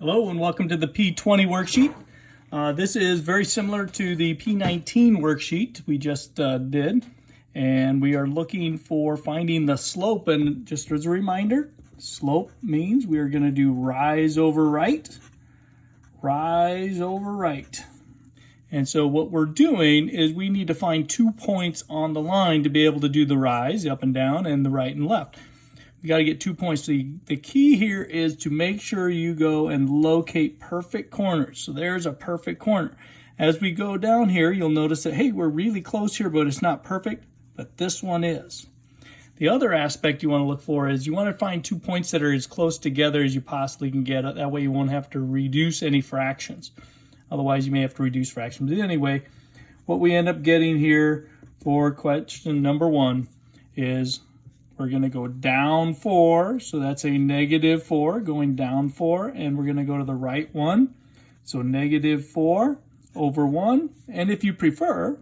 Hello and welcome to the P20 worksheet. This is very similar to the P19 worksheet we just did, and we are looking for finding the slope. And just as a reminder, slope means we are going to do rise over right, rise over right. And so what we're doing is we need to find 2 points on the line to be able to do the rise, up and down, and the right and left. You got to get 2 points. The key here is to make sure you go and locate perfect corners. So there's a perfect corner. As we go down here, you'll notice that, hey, we're really close here, but it's not perfect, but this one is. The other aspect you want to look for is you want to find 2 points that are as close together as you possibly can get. That way you won't have to reduce any fractions. Otherwise, you may have to reduce fractions. But anyway, what we end up getting here for question number 1 is we're going to go down 4, so that's a negative 4, going down 4, and we're going to go to the right one. So negative 4 over 1, and if you prefer,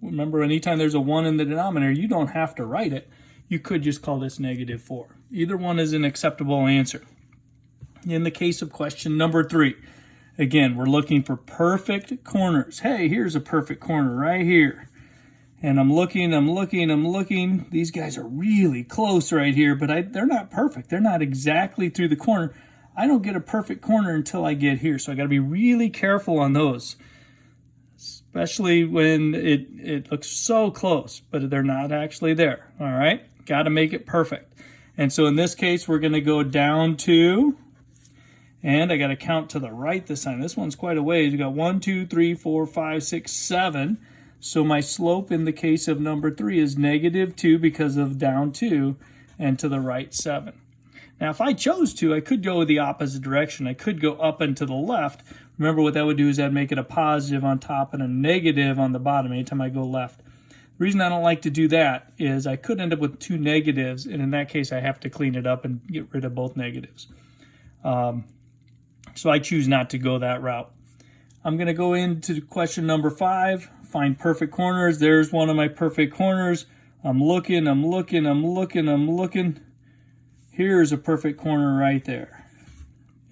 remember anytime there's a 1 in the denominator, you don't have to write it. You could just call this negative 4. Either one is an acceptable answer. In the case of question number 3, again, we're looking for perfect corners. Hey, here's a perfect corner right here. And I'm looking. These guys are really close right here, but they're not perfect. They're not exactly through the corner. I don't get a perfect corner until I get here, so I got to be really careful on those, especially when it looks so close, but they're not actually there. All right, got to make it perfect. And so in this case, we're going to go down 2, and I got to count to the right this time. This one's quite a ways. We got 1, 2, 3, 4, 5, 6, 7. So my slope in the case of number 3 is negative 2 because of down 2 and to the right 7. Now if I chose to, I could go the opposite direction. I could go up and to the left. Remember what that would do is I'd make it a positive on top and a negative on the bottom anytime I go left. The reason I don't like to do that is I could end up with 2 negatives, and in that case I have to clean it up and get rid of both negatives. So I choose not to go that route. I'm going to go into question number 5. Find perfect corners. There's one of my perfect corners. I'm looking. Here's a perfect corner right there.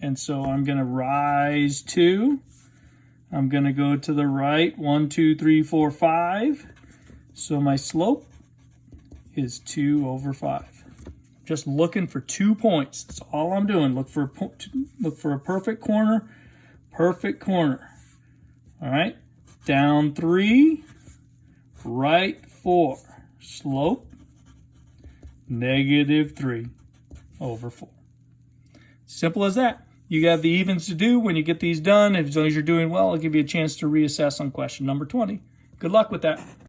And so I'm going to rise 2. I'm going to go to the right. 1, 2, 3, 4, 5. So my slope is 2 over 5. Just looking for 2 points. That's all I'm doing. Look for a perfect corner. Perfect corner. All right. Down 3, right 4, slope, negative 3 over 4. Simple as that. You got the evens to do when you get these done. As long as you're doing well, I'll give you a chance to reassess on question number 20. Good luck with that.